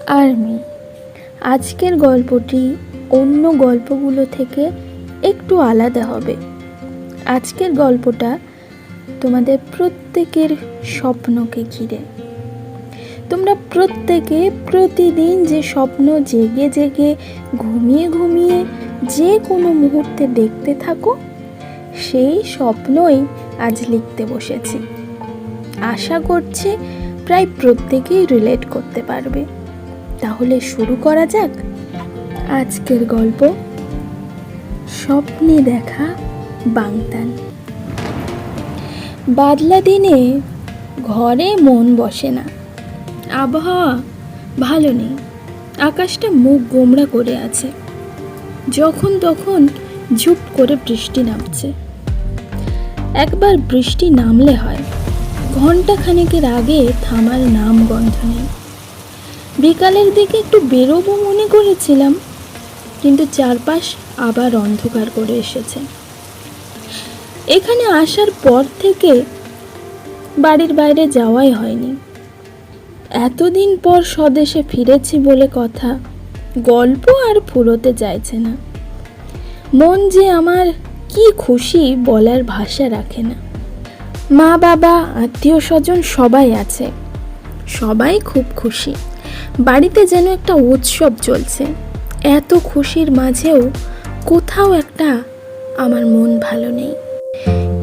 Army. আজকের গল্পটি অন্য গল্পগুলো থেকে একটু আলাদা হবে। আজকের গল্পটা তোমাদের প্রত্যেকের স্বপ্নকে ঘিরে। তোমরা প্রত্যেকে প্রতিদিন যে স্বপ্ন জেগে জেগে ঘুমিয়ে ঘুমিয়ে যে কোনো মুহূর্তে দেখতে থাকো, সেই স্বপ্নই আজ লিখতে বসেছি। আশা করছি প্রায় প্রত্যেকেই রিলেট করতে পারবে। তাহলে শুরু করা যাক আজকের গল্প, স্বপ্নে দেখা বাগদান। বাদলা দিনে ঘরে মন বসে না, আবহাওয়া ভালো নেই, আকাশটা মুখ গোমড়া করে আছে। যখন তখন ঝুপ করে বৃষ্টি নামছে। একবার বৃষ্টি নামলে হয়, ঘন্টা খানেকের আগে থামার নাম গন্ধ নেই। বিকালের দিকে একটু বেরোবো মনে করেছিলাম, কিন্তু চারপাশ আবার অন্ধকার করে এসেছে। এখানে আসার পর থেকে বাড়ির বাইরে যাওয়াই হয়নি। এতদিন পর স্বদেশে ফিরেছি বলে কথা, গল্প আর ফুরোতে চাইছে না। মন যে আমার কি খুশি বলার ভাষা রাখে না। মা বাবা আত্মীয় স্বজন সবাই আছে, সবাই খুব খুশি। বাড়িতে যেন একটা উৎসব চলছে। এত খুশির মাঝেও কোথাও একটা আমার মন ভালো নেই।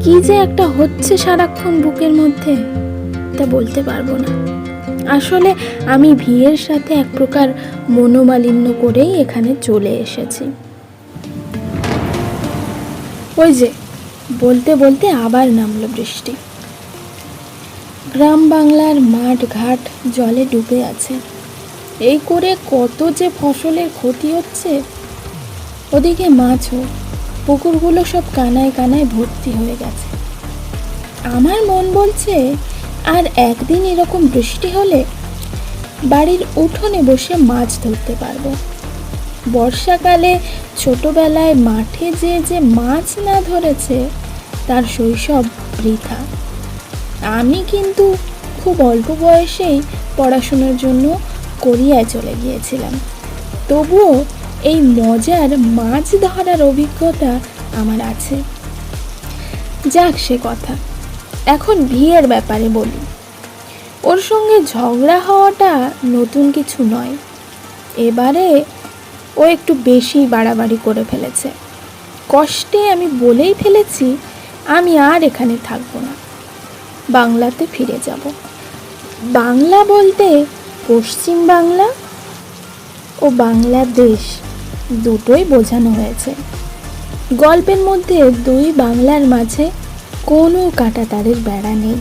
কি যে একটা হচ্ছে সারাক্ষণ বুকের মধ্যে, তা বলতে পারবো না। আসলে আমি ভিড়ের সাথে এক প্রকার মনোমালিন্য করেই এখানে চলে এসেছি। ওই যে বলতে বলতে আবার নামলো বৃষ্টি। গ্রাম বাংলার মাঠ ঘাট জলে ডুবে আছে। এই করে কত যে ফসলের ক্ষতি হচ্ছে। ওদিকে মাছও, পুকুরগুলো সব কানায় কানায় ভর্তি হয়ে গেছে। আমার মন বলছে আর একদিন এরকম বৃষ্টি হলে বাড়ির উঠোনে বসে মাছ ধরতে পারবো। বর্ষাকালে ছোটবেলায় মাঠে যে মাছ না ধরেছে তার শৈশব বৃথা। আমি কিন্তু খুব অল্প বয়সেই পড়াশোনার জন্য কোরিয়ায় চলে গিয়েছিলাম। তবুও এই মজার মাছ ধরার অভিজ্ঞতা আমার আছে। যাক সে কথা, এখন বিয়ের ব্যাপারে বলি। ওর সঙ্গে ঝগড়া হওয়াটা নতুন কিছু নয়। এবারে ও একটু বেশি বাড়াবাড়ি করে ফেলেছে। কষ্টে আমি বলেই ফেলেছি আমি আর এখানে থাকবো না, বাংলাতে ফিরে যাব। বাংলা বলতে পশ্চিম বাংলা ও বাংলাদেশ দুটোই বোঝানো হয়েছে। গল্পের মধ্যে দুই বাংলার মাঝে কোনো কাঁটাতারের বেড়া নেই।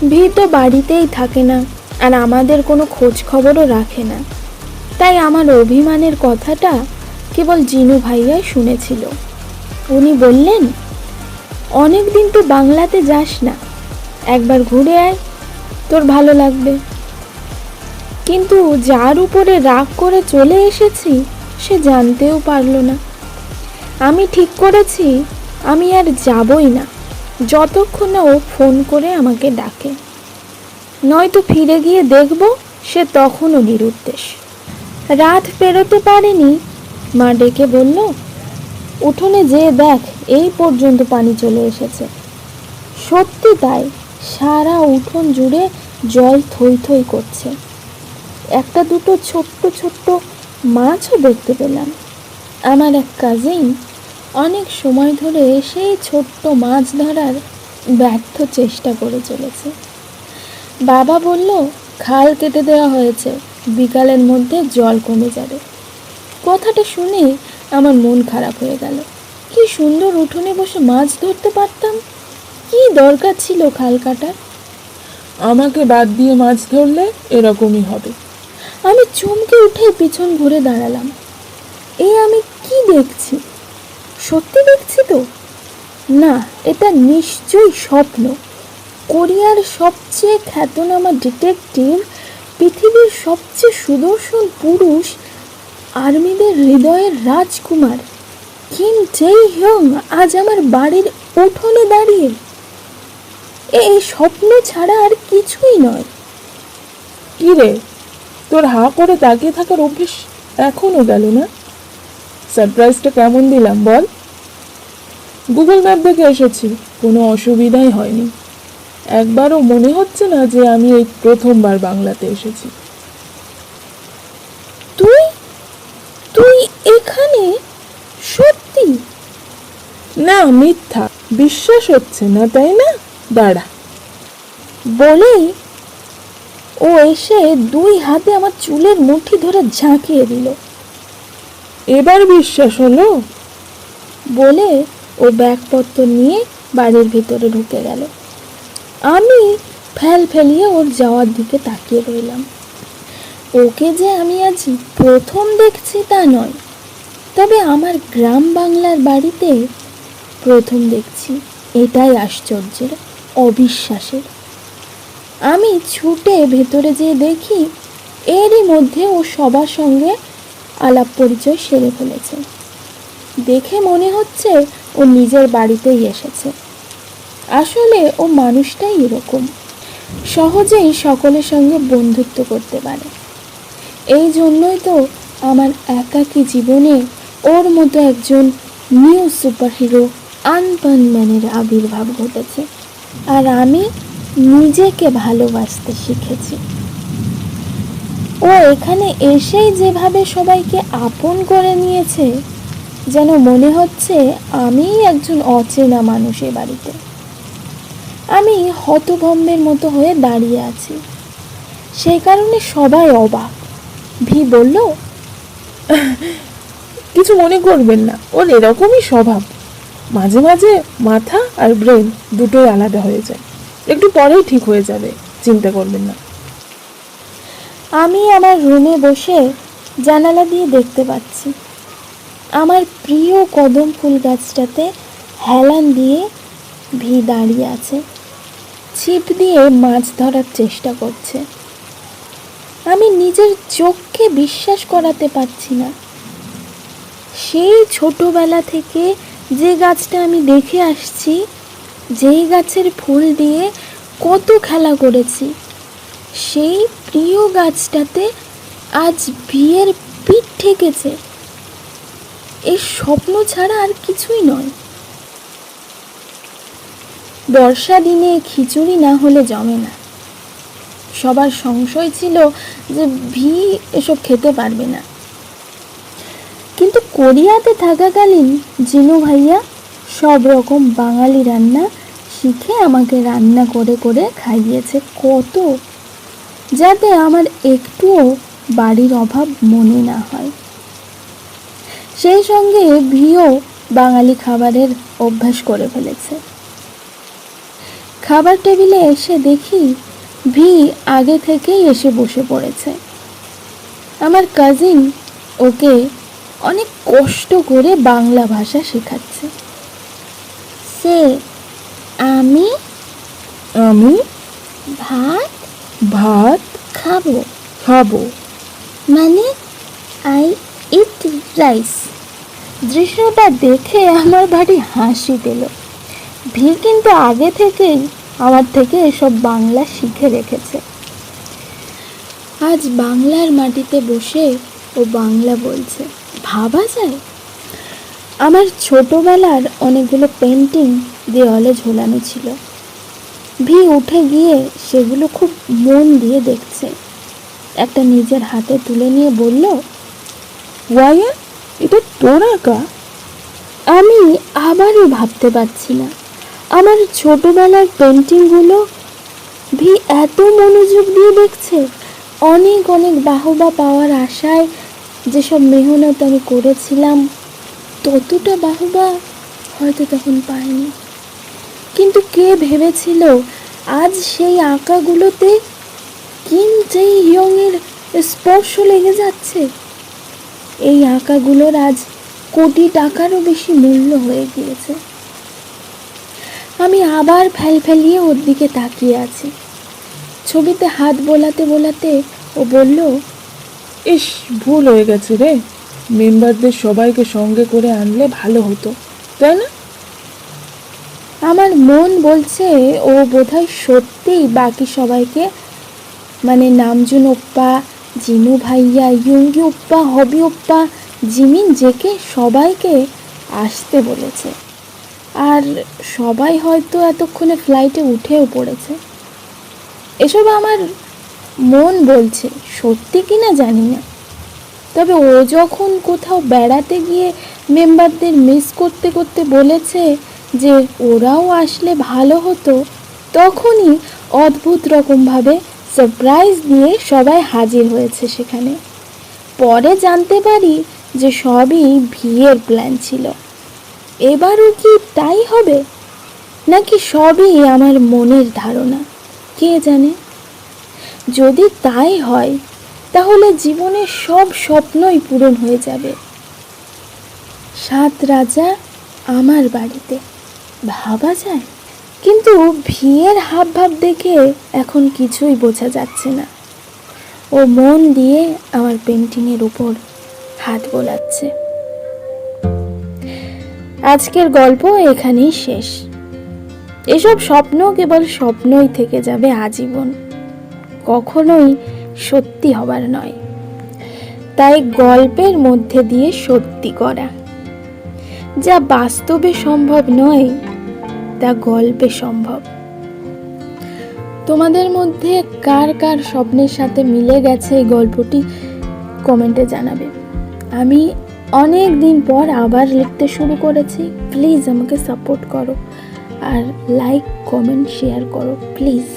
ভিড় তো বাড়িতেই থাকে না, আর আমাদের কোনো খোঁজ খবরও রাখে না। তাই আমার অভিমানের কথাটা কেবল জিনু ভাইয়াই শুনেছিল। উনি বললেন, অনেক দিন তো বাংলাতে যাস না, একবার ঘুরে আয়, তোর ভালো লাগবে। কিন্তু যার উপরে রাগ করে চলে এসেছি সে জানতেও পারলো না। আমি ঠিক করেছি আমি আর যাবই না যতক্ষণ না ও ফোন করে আমাকে ডাকে। নয়তো ফিরে গিয়ে দেখব সে তখনও নিরুদ্দেশ। রাত পেরোতে পারেনি, মা ডেকে বলল, উঠোনে যেয়ে দেখ, এই পর্যন্ত পানি চলে এসেছে। সত্যি তাই, সারা উঠোন জুড়ে জল থই থই করছে। একটা দুটো ছোট্ট ছোট্ট মাছও দেখতে পেলাম। আমার এক কাজিন অনেক সময় ধরে সেই ছোট্ট মাছ ধরার ব্যর্থ চেষ্টা করে চলেছে। বাবা বলল, খাল কেটে দেওয়া হয়েছে, বিকালের মধ্যে জল কমে যাবে। কথাটা শুনে আমার মন খারাপ হয়ে গেল। কি সুন্দর উঠোনে বসে মাছ ধরতে পারতাম, কি দরকার ছিল খাল কাটার? আমাকে বাদ দিয়ে মাছ ধরলে এরকমই হবে। আমি চমকে উঠে পিছন ঘুরে দাঁড়ালাম। আমি কি দেখছি? সত্যি দেখছি তো? না, এটা নিশ্চয়ই স্বপ্ন। কোরিয়ার সবচেয়ে খ্যাতনামা ডিটেকটিভ, পৃথিবীর সবচেয়ে সুদর্শন পুরুষ, আর্মিদের হৃদয়ের রাজকুমার কিম জেই হিয়ং আজ আমার বাড়ির উঠোনে দাঁড়িয়ে। এই স্বপ্ন ছাড়া আর কিছুই নয়। কি রে, তোর হা করে তাকিয়ে থাকার অভ্যেস এখনো গেল না? সারপ্রাইজটা কেমন দিলাম বল? গুগল ম্যাপ দেখে এসেছি, কোনো অসুবিধাই হয়নি। একবারও মনে হচ্ছে না যে আমি এই প্রথমবার বাংলাতে এসেছি। তুই তুই এখানে? সত্যি? না, মিথ্যা। বিশ্বাস হচ্ছে না তাই না? দাঁড়া। বলেই ও এসে 2 হাতে আমার চুলের মুঠি ধরে ঝাঁকিয়ে দিল। এবার বিশ্বাস হলো? বলে ও ব্যাগপত্র নিয়ে বাড়ির ভিতরে ঢুকে গেল। আমি ফেলিয়ে ওর যাওয়ার দিকে তাকিয়ে রইলাম। ওকে যে আমি আজ প্রথম দেখছি তা নয়, তবে আমার গ্রাম বাংলার বাড়িতে প্রথম দেখছি, এটাই আশ্চর্যের, অবিশ্বাসের। আমি ছুটে ভেতরে যেয়ে দেখি এরই মধ্যে ও সবার সঙ্গে আলাপ পরিচয় সেরে ফেলেছে। দেখে মনে হচ্ছে ও নিজের বাড়িতেই এসেছে। আসলে ও মানুষটাই এরকম, সহজেই সকলের সঙ্গে বন্ধুত্ব করতে পারে। এই জন্যই তো আমার একাকী জীবনে ওর মতো একজন নিউ সুপারহিরো আনপানম্যানের আবির্ভাব ঘটেছে, আর আমি নিজেকে ভালোবাসতে শিখেছি। ও এখানে এসেই যেভাবে সবাইকে আপন করে নিয়েছে, যেন মনে হচ্ছে আমিই একজন অচেনা মানুষ এ বাড়িতে। আমি হতভম্বের মতো হয়ে দাঁড়িয়ে আছি, সেই কারণে সবাই অবাক। ভি বলল, কিছু মনে করবেন না, ওর এরকমই স্বভাব। মাঝে মাঝে মাথা আর ব্রেন দুটোই আলাদা হয়ে যায়, একটু পরেই ঠিক হয়ে যাবে, চিন্তা করবেন না। আমি আমার রুমে বসে জানালা দিয়ে দেখতে পাচ্ছি আমার প্রিয় কদম ফুল গাছটাতে হেলান দিয়ে ভি দাঁড়িয়ে আছে, ছিপ দিয়ে মাছ ধরার চেষ্টা করছে। আমি নিজের চোখকে বিশ্বাস করাতে পারছি না। সেই ছোটবেলা থেকে যে গাছটা আমি দেখে আসছি, যেই গাছের ফুল দিয়ে কত খেলা করেছি, সেই প্রিয় গাছটাতে আজ বিয়ের পিঠ ঠেকেছে। এই স্বপ্ন ছাড়া আর কিছুই নয়। বর্ষা দিনে খিচুড়ি না হলে জমে না। সবার সংশয় ছিল যে ভি এসব খেতে পারবে না, কিন্তু কোরিয়াতে থাকাকালীন জিনু ভাইয়া সব রকম বাঙালি রান্না শিখে আমাকে রান্না করে করে খাইয়েছে কত, যাতে আমার একটুও বাড়ির অভাব মনে না হয়। সেই সঙ্গে ভিও বাঙালি খাবারের অভ্যাস করে ফেলেছে। খাবার টেবিলে এসে দেখি ভি আগে থেকেই এসে বসে পড়েছে। আমার কাজিন ওকে অনেক কষ্ট করে বাংলা ভাষা শেখাচ্ছে। সে আমি আমি ভাত ভাত খাবো, খাবো। মানে আই ইট রাইস। দৃশ্যটা দেখে আমার ভারী হাসি পেল। ভি কিন্তু আগে থেকেই আমার থেকে এসব বাংলা শিখে রেখেছে। আজ বাংলার মাটিতে বসে ও বাংলা বলছে, ভাবা যায়। আমার ছোটবেলার অনেকগুলো পেন্টিং দেওয়ালে ঝোলানো ছিল। ভি উঠে গিয়ে সেগুলো খুব মন দিয়ে দেখছে। একটা নিজের হাতে তুলে নিয়ে বলল, ওয়াইয়া, এটা তোর আঁকা? আমি আবারও ভাবতে পারছি না আমার ছোটবেলার পেন্টিংগুলো ভি এত মনোযোগ দিয়ে দেখছে। অনেক অনেক বাহবা পাওয়ার আশায় যেসব মেহনত আমি করেছিলাম, ততটা বাহবা হয়তো তখন পাইনি। কিন্তু কে ভেবেছিল আজ সেই আঁকাগুলোতে কিম জেই ইয়ংয়ের স্পর্শ লেগে যাচ্ছে। এই আঁকাগুলোর আজ কোটি টাকারও বেশি মূল্য হয়ে গিয়েছে। আমি আবার ফেলিয়ে ওর দিকে তাকিয়ে আছি। ছবিতে হাত বোলাতে বোলাতে ও বলল, ইস, ভুল হয়ে গেছে রে। মেম্বারদের সবাইকে সঙ্গে করে আনলে ভালো হতো, তাই না? আমার মন বলছে ও বোধহয় সত্যিই বাকি সবাইকে, মানে নামজুন ওপ্পা, জিনু ভাইয়া, ইয়ুঙ্গি ওপ্পা, হবি ওপ্পা, জিমিন জেকে সবাইকে আসতে বলেছে। আর সবাই হয়তো এতক্ষণে ফ্লাইটে উঠেও পড়েছে। এসব আমার মন বলছে, সত্যি কিনা জানি না। তবে ও যখন কোথাও বেড়াতে গিয়ে মেম্বারদের মিস করতে করতে বলেছে যে ওরাও আসলে ভালো হতো, তখনই অদ্ভুত রকমভাবে সারপ্রাইজ দিয়ে সবাই হাজির হয়েছে সেখানে। পরে জানতে পারি যে সবই বিয়ের প্ল্যান ছিল। এবারও কি তাই হবে, নাকি সবই আমার মনের ধারণা, কে জানে। যদি তাই হয় তাহলে জীবনের সব স্বপ্নই পূরণ হয়ে যাবে। 7 রাজা আমার বাড়িতে, ভাবা যায়। কিন্তু ভিয়ের হাবভাব দেখে এখন কিছুই বোঝা যাচ্ছে না। ও মন দিয়ে আমার পেন্টিংয়ের উপর হাত বোলাচ্ছে। আজকের গল্প এখানেই শেষ। এসব স্বপ্ন কেবল স্বপ্নই থেকে যাবে আজীবন, কখনোই সত্যি হবার নয়। তাই গল্পের মধ্যে দিয়ে সত্যি করা, যা বাস্তবে সম্ভব নয় তা গল্পে সম্ভব। তোমাদের মধ্যে কার কার স্বপ্নের সাথে মিলে গেছে এই গল্পটি কমেন্টে জানাবে। আমি অনেক দিন পর আবার লিখতে শুরু করেছি। প্লিজ আমাকে সাপোর্ট করো আর লাইক, কমেন্ট, শেয়ার করো প্লিজ।